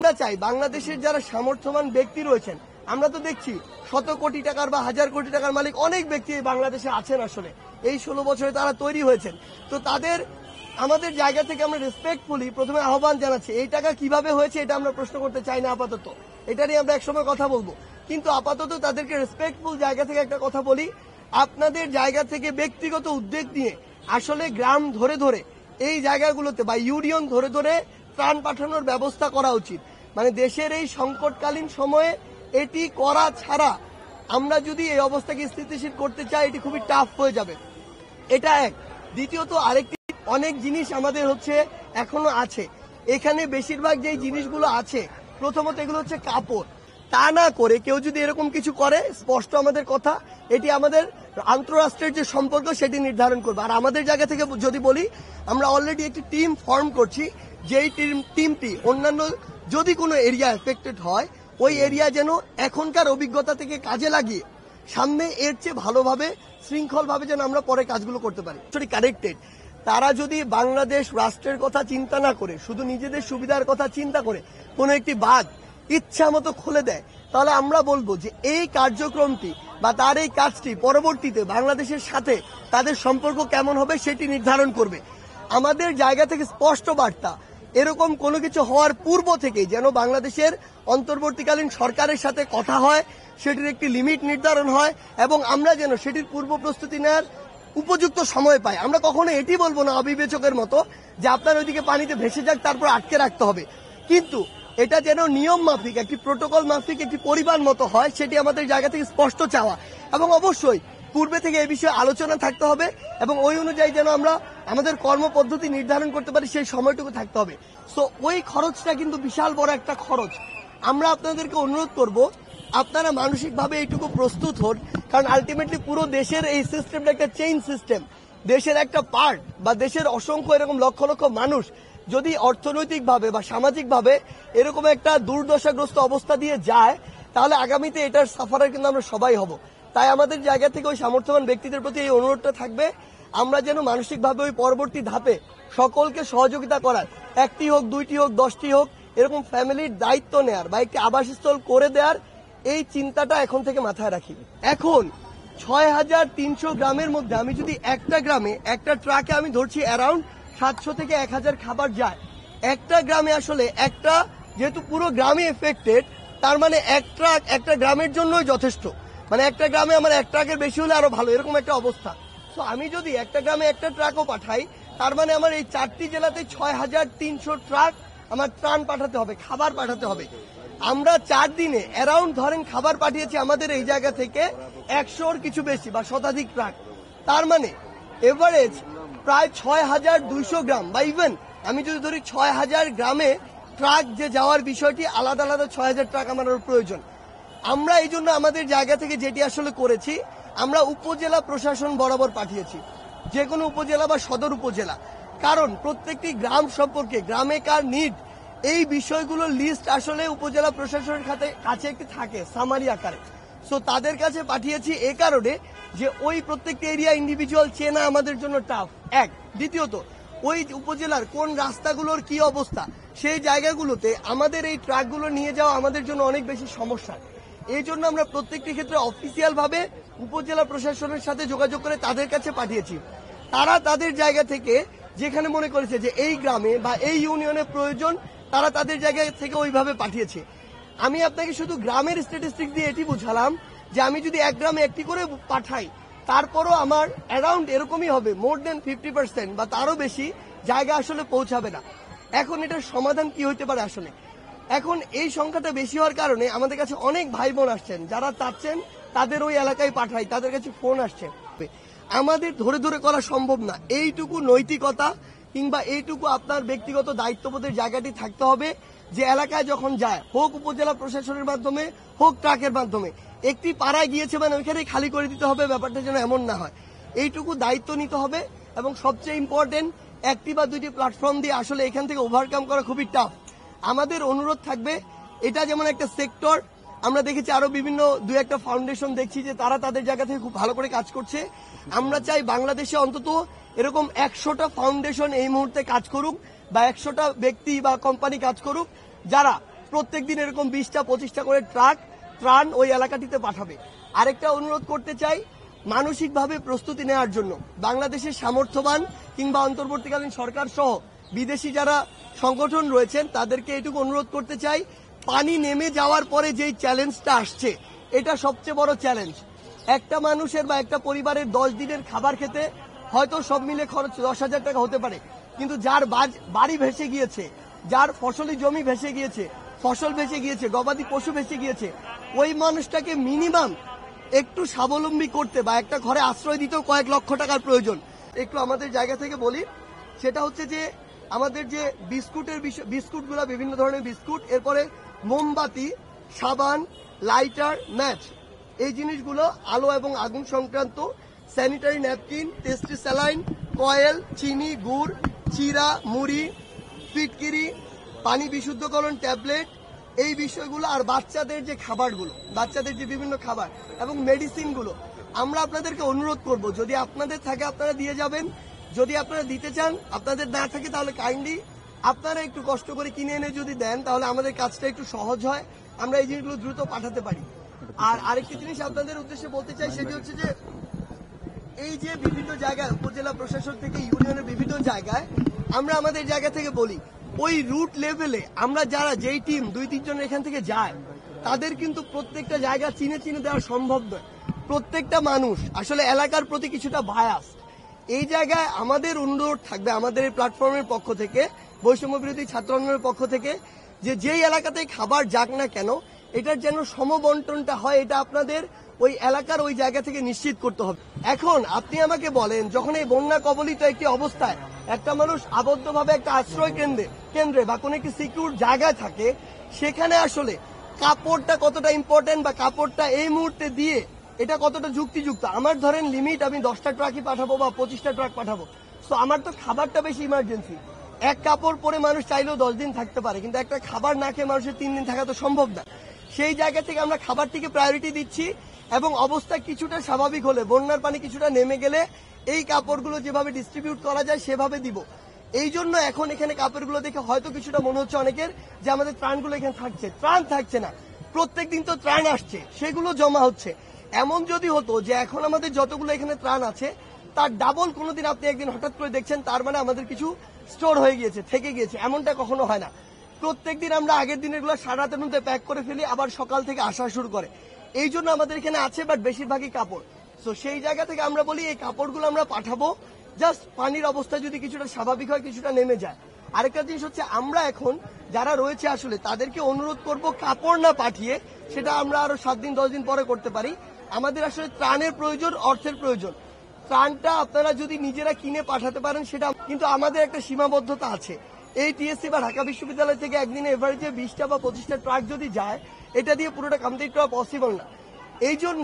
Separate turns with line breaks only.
আমরা চাই বাংলাদেশের যারা সামর্থ্যবান ব্যক্তি রয়েছেন, আমরা তো দেখছি শত কোটি টাকার বা হাজার কোটি টাকার মালিক অনেক ব্যক্তি বাংলাদেশে আছেন, আসলে এই 16 বছরে তারা তৈরি হয়েছেন। তো তাদের আমাদের জায়গা থেকে আমরা রেসপেক্টফুলি প্রথমে আহ্বান জানাচ্ছি, এই টাকা কিভাবে হয়েছে এটা আমরা প্রশ্ন করতে চাই না আপাতত, এটা নিয়ে আমরা একসময় কথা বলবো, কিন্তু আপাতত তাদেরকে রেসপেক্টফুল জায়গা থেকে একটা কথা বলি, আপনাদের জায়গা থেকে ব্যক্তিগত উদ্যোগ নিয়ে আসলে গ্রাম ধরে ধরে এই জায়গাগুলোতে বা ইউনিয়ন ধরে ধরে ত্রাণ পাঠানোর ব্যবস্থা করা উচিত। মানে দেশের এই সংকটকালীন সময়ে এটি করা ছাড়া আমরা যদি এই অবস্থাকে স্থিতিশীল করতে চাই, এটি খুবই টাফ হয়ে যাবে। এটা এক। দ্বিতীয়ত আরেকটি অনেক জিনিস আমাদের হচ্ছে এখনো আছে এখানে, বেশিরভাগ যে জিনিসগুলো আছে প্রথমত এগুলো হচ্ছে কাপড়। তা না করে কেউ যদি এরকম কিছু করে, স্পষ্ট আমাদের কথা, এটি আমাদের আন্তঃরাষ্ট্রের যে সম্পর্ক সেটি নির্ধারণ করবে। আর আমাদের জায়গা থেকে যদি বলি, আমরা অলরেডি একটি টিম ফর্ম করছি, যেই টিমটি অন্যান্য যদি কোনো এরিয়া এফেক্টেড হয় ওই এরিয়া যেন এখনকার অভিজ্ঞতা থেকে কাজে লাগিয়ে সামনে এর চেয়ে ভালোভাবে শৃঙ্খলভাবে যেন আমরা পরে কাজগুলো করতে পারি। কানেক্টেড তারা যদি বাংলাদেশ রাষ্ট্রের কথা চিন্তা না করে শুধু নিজেদের সুবিধার কথা চিন্তা করে কোনো একটি বাঁধ ইচ্ছা মতো খুলে দেয়, তাহলে আমরা বলবো যে এই কার্যক্রমটি বা তার এই কাজটি পরবর্তীতে বাংলাদেশের সাথে তাদের সম্পর্ক কেমন হবে সেটি নির্ধারণ করবে। আমাদের জায়গা থেকে স্পষ্ট বার্তা, এরকম কোনো কিছু হওয়ার পূর্ব থেকেই যেন বাংলাদেশের অন্তর্বর্তীকালীন সরকারের সাথে কথা হয়, সেটির একটি লিমিট নির্ধারণ হয় এবং আমরা যেন সেটির পূর্ব প্রস্তুতি নেওয়ার উপযুক্ত সময় পাই। আমরা কখনো এটি বলবো না অবিবেচকের মতো যে আপনার ওইদিকে পানিতে ভেসে যাক তারপর আটকে রাখতে হবে, কিন্তু এটা যেন নিয়ম মাফিক একটি প্রোটোকল মাফিক একটি পরিবার মতো হয়, সেটি আমাদের জায়গা থেকে স্পষ্ট চাওয়া। এবং অবশ্যই পূর্বে থেকে এই বিষয়ে আলোচনা থাকতে হবে এবং ওই অনুযায়ী যেন আমরা আমাদের কর্মপদ্ধতি নির্ধারণ করতে পারি, সেই সময়টুকু থাকতে হবে। সো ওই খরচটা কিন্তু বিশাল বড় একটা খরচ। আমরা আপনাদেরকে অনুরোধ করব, আপনারা মানসিকভাবে এইটুকু প্রস্তুত হন, কারণ আলটিমেটলি পুরো দেশের এই সিস্টেমটা একটা চেইন সিস্টেম। দেশের একটা পার্ট বা দেশের অসংখ্য এরকম লক্ষ লক্ষ মানুষ যদি অর্থনৈতিকভাবে বা সামাজিকভাবে এরকম একটা দুর্দশাগ্রস্ত অবস্থা দিয়ে যায়, তাহলে আগামীতে এটার সাফারার কিন্তু আমরা সবাই হব। তাই আমাদের জায়গা থেকে ওই সামর্থ্যবান ব্যক্তিদের প্রতি এই অনুরোধটা থাকবে, আমরা যেন মানসিকভাবে ওই পরবর্তী ধাপে সকলকে সহযোগিতা করার, একটি হোক, দুইটি হোক, 10টি হোক, এরকম ফ্যামিলির দায়িত্ব নেয়ার বা একটি আবাসস্থল করে দেওয়ার এই চিন্তাটা এখন থেকে মাথায় রাখি। এখন 6300 গ্রামের মধ্যে আমি যদি একটা গ্রামে একটা ট্রাকে আমি ধরছি অ্যারাউন্ড 700 থেকে 1000 খাবার যায়। একটা গ্রামে আসলে একটা, যেহেতু পুরো গ্রামে এফেক্টেড, তার মানে এক ট্রাক একটা গ্রামের জন্যই যথেষ্ট। মানে একটা গ্রামে আমার এক ট্রাকের বেশি হলে আরো ভালো, এরকম একটা অবস্থা। তো আমি যদি একটা গ্রামে একটা ট্রাকও পাঠাই, তার মানে আমার এই 4টি জেলাতে 6300 ট্রাক আমার ত্রাণ পাঠাতে হবে, খাবার পাঠাতে হবে। আমরা 4 দিনে অ্যারাউন্ড ধরেন খাবার পাঠিয়েছি আমাদের এই জায়গা থেকে 100-র কিছু বেশি বা শতাধিক ট্রাক। তার মানে এভারেজ প্রায় 6200 গ্রাম বা ইভেন আমি যদি ধরি 6000 গ্রামে ট্রাক যে যাওয়ার বিষয়টি আলাদা আলাদা 6000 ট্রাক আমার প্রয়োজন। আমরা এই জন্য আমাদের জায়গা থেকে যেটি আসলে করেছি, আমরা উপজেলা প্রশাসন বরাবর পাঠিয়েছি, যে কোনো উপজেলা বা সদর উপজেলা, কারণ প্রত্যেকটি গ্রাম সম্পর্কে গ্রামে কার নিড এই বিষয়গুলোর লিস্ট আসলে উপজেলা প্রশাসনের কাছে একটি থাকে সামারি আকারে। সো তাদের কাছে পাঠিয়েছি এ কারণে যে ওই প্রত্যেকটি এরিয়া ইন্ডিভিজুয়াল চেনা আমাদের জন্য টাফ, এক। দ্বিতীয়ত ওই উপজেলার কোন রাস্তাগুলোর কি অবস্থা, সেই জায়গাগুলোতে আমাদের এই ট্রাকগুলো নিয়ে যাওয়া আমাদের জন্য অনেক বেশি সমস্যা। এই জন্য আমরা প্রত্যেকটি ক্ষেত্রে অফিসিয়াল ভাবে উপজেলা প্রশাসনের সাথে যোগাযোগ করে তাদের কাছে পাঠিয়েছি। তারা তাদের জায়গা থেকে যেখানে মনে করেছে যে এই গ্রামে বা এই ইউনিয়নে প্রয়োজন, তারা তাদের জায়গা থেকে ওইভাবে পাঠিয়েছে। আমি আপনাকে শুধু গ্রামের স্ট্যাটিস্টিক্স দিয়ে এটি বুঝালাম যে আমি যদি এক গ্রামে একটি করে পাঠাই, তারপরও আমার অ্যারাউন্ড এরকমই হবে, মোর দেন 50% বা তারও বেশি জায়গা আসলে পৌঁছাবে না। এখন এটার সমাধান কি হতে পারে আসলে? এখন এই সংখ্যাটা বেশি হওয়ার কারণে আমাদের কাছে অনেক ভাই বোন আসছেন যারা চাচ্ছেন তাদের ওই এলাকায় পাঠাই, তাদের কাছে ফোন আসছে। আমাদের ধরে ধরে করা সম্ভব না, এইটুকু নৈতিকতা কিংবা এইটুকু আপনার ব্যক্তিগত দায়িত্ববোধের জায়গাটি থাকতে হবে যে এলাকায় যখন যায়, হোক উপজেলা প্রশাসনের মাধ্যমে হোক ট্রাকের মাধ্যমে, একটি পাড়ায় গিয়েছে মানে ওইখানে খালি করে দিতে হবে, ব্যাপারটা যেন এমন না হয়, এইটুকু দায়িত্ব নিতে হবে। এবং সবচেয়ে ইম্পর্টেন্ট, একটি বা দুইটি প্ল্যাটফর্ম দিয়ে আসলে এখান থেকে ওভারকাম করা খুবই টাফ। আমাদের অনুরোধ থাকবে, এটা যেমন একটা সেক্টর, আমরা দেখেছি আরো বিভিন্ন 2-1টা ফাউন্ডেশন দেখছি যে তারা তাদের জায়গা থেকে খুব ভালো করে কাজ করছে। আমরা চাই বাংলাদেশে অন্তত এরকম 100টা ফাউন্ডেশন এই মুহূর্তে কাজ করুক বা 100টা ব্যক্তি বা কোম্পানি কাজ করুক, যারা প্রত্যেকদিন এরকম 20টা 25টা করে ট্রাক ত্রাণ ওই এলাকাটিতে পাঠাবে। আরেকটা অনুরোধ করতে চাই, মানসিকভাবে প্রস্তুতি নেওয়ার জন্য বাংলাদেশের সামর্থ্যবান কিংবা অন্তর্বর্তীকালীন সরকার সহ বিদেশি যারা সংগঠন রয়েছেন তাদেরকে এটুকু অনুরোধ করতে চাই, পানি নেমে যাওয়ার পরে যেই চ্যালেঞ্জটা আসছে এটা সবচেয়ে বড় চ্যালেঞ্জ। একটা মানুষের বা একটা পরিবারের 10 দিনের খাবার খেতে হয়তো সব মিলে খরচ 10,000 টাকা হতে পারে, কিন্তু যার বাড়ি ভেসে গিয়েছে, যার ফসলি জমি ভেসে গিয়েছে, ফসল ভেসে গিয়েছে, গবাদি পশু ভেসে গিয়েছে, ওই মানুষটাকে মিনিমাম একটু স্বাবলম্বী করতে বা একটা ঘরে আশ্রয় দিতেও কয়েক লক্ষ টাকার প্রয়োজন। একটু আমাদের জায়গা থেকে বলি, সেটা হচ্ছে যে আমাদের যে বিস্কুটগুলো, বিভিন্ন ধরনের বিস্কুট, এরপরে মোমবাতি, সাবান, লাইটার, ম্যাচ, এই জিনিসগুলো, আলো এবং আগুন সংক্রান্ত, sanitary napkin, tasty saline, coil, চিনি, গুড়, চিরা, মুড়ি, ফিটকিরি, পানি বিশুদ্ধকরণ ট্যাবলেট, এই বিষয়গুলো, আর বাচ্চাদের যে খাবারগুলো, বাচ্চাদের যে বিভিন্ন খাবার এবং মেডিসিনগুলো আমরা আপনাদেরকে অনুরোধ করব, যদি আপনাদের থাকে আপনারা দিয়ে যাবেন, যদি আপনারা দিতে চান, আপনাদের না থাকে তাহলে কাইন্ডলি আপনারা একটু কষ্ট করে কিনে এনে যদি দেন তাহলে আমাদের কাজটা একটু সহজ হয়, আমরা এই জিনিসগুলো দ্রুত পাঠাতে পারি। আর আরেকটি জিনিস আপনাদের উদ্দেশ্যে বলতে চাই, সেটি হচ্ছে যে এই যে বিভিন্ন জায়গায় উপজেলা প্রশাসন থেকে ইউনিয়নের বিভিন্ন জায়গায় আমরা আমাদের জায়গা থেকে বলি, ওই রুট লেভেলে আমরা যারা যেই টিম 2-3 জন এখান থেকে যায় তাদের কিন্তু প্রত্যেকটা জায়গা চিনে চিনে দেওয়া সম্ভব নয়। প্রত্যেকটা মানুষ আসলে এলাকার প্রতি কিছুটা বায়াস। এই জায়গায় আমাদের অনুরোধ থাকবে আমাদের এই প্ল্যাটফর্মের পক্ষ থেকে, বৈষম্য বিরোধী ছাত্র আন্দোলনের পক্ষ থেকে, যে যেই এলাকাতেই খাবার যাক না কেন এটার যেন সমবন্টনটা হয়, এটা আপনাদের ওই এলাকার ওই জায়গা থেকে নিশ্চিত করতে হবে। এখন আপনি আমাকে বলেন, যখন এই বন্যা কবলিত একটি অবস্থায় একটা মানুষ আবদ্ধভাবে একটা আশ্রয় কেন্দ্রে বা কোনো একটি সিকিউর জায়গায় থাকে, সেখানে আসলে কাপড়টা কতটা ইম্পর্টেন্ট বা কাপড়টা এই মুহূর্তে দিয়ে এটা কতটা যুক্তিযুক্ত। আমার ধরেন লিমিট, আমি 10টা ট্রাকই পাঠাবো বা 25টা ট্রাক পাঠাবো, তো আমার তো খাবারটা বেশি ইমার্জেন্সি। এক কাপড় পরে মানুষ চাইলেও 10 দিন থাকতে পারে, কিন্তু একটা খাবার না খেয়ে মানুষের 3 দিন থাকা তো সম্ভব না। সেই জায়গা থেকে আমরা খাবারটিকে প্রায়োরিটি দিচ্ছি এবং অবস্থা কিছুটা স্বাভাবিক হলে, বন্যার পানি কিছুটা নেমে গেলে এই কাপড়গুলো যেভাবে ডিস্ট্রিবিউট করা যায় সেভাবে দিব। এই জন্য এখন এখানে কাপড়গুলো দেখে হয়তো কিছুটা মনে হচ্ছে অনেকের যে আমাদের ত্রাণগুলো এখানে থাকছে, ত্রাণ থাকছে না। প্রত্যেকদিন তো ত্রাণ আসছে, সেগুলো জমা হচ্ছে। এমন যদি হতো যে এখন আমাদের যতগুলো এখানে ত্রাণ আছে তার ডাবল কোনোদিন আপনি একদিন হঠাৎ করে দেখছেন, তার মানে আমাদের কিছু স্টোর হয়ে গিয়েছে, থেকে গিয়েছে, এমনটা কখনো হয় না। প্রত্যেকদিন আমরা আগের দিনের গুলো সারা রাতের মধ্যে প্যাক করে ফেলি, আবার সকাল থেকে আসা শুরু করে। এই জন্য আমাদের এখানে আছে, বাট বেশিরভাগই কাপড়। তো সেই জায়গা থেকে আমরা বলি এই কাপড়গুলো আমরা পাঠাবো, জাস্ট পানির অবস্থা যদি কিছুটা স্বাভাবিক হয়, কিছুটা নেমে যায়। আরেকটা জিনিস হচ্ছে, আমরা এখন যারা রয়েছে আসলে তাদেরকে অনুরোধ করব কাপড় না পাঠিয়ে, সেটা আমরা আরো 7 দিন 10 দিন পরে করতে পারি। আমাদের আসলে ত্রাণের প্রয়োজন, অর্থের প্রয়োজন। ত্রাণটা আপনারা যদি নিজেরা কিনে পাঠাতে পারেন সেটা, কিন্তু আমাদের একটা সীমাবদ্ধতা আছে। এই টিএসসি বা ঢাকা বিশ্ববিদ্যালয় থেকে একদিনে এভারেজে 20টা বা 25টা ট্রাক যদি যায়, এটা দিয়ে পুরোটা কমপ্লিট করা পসিবল না। এই জন্য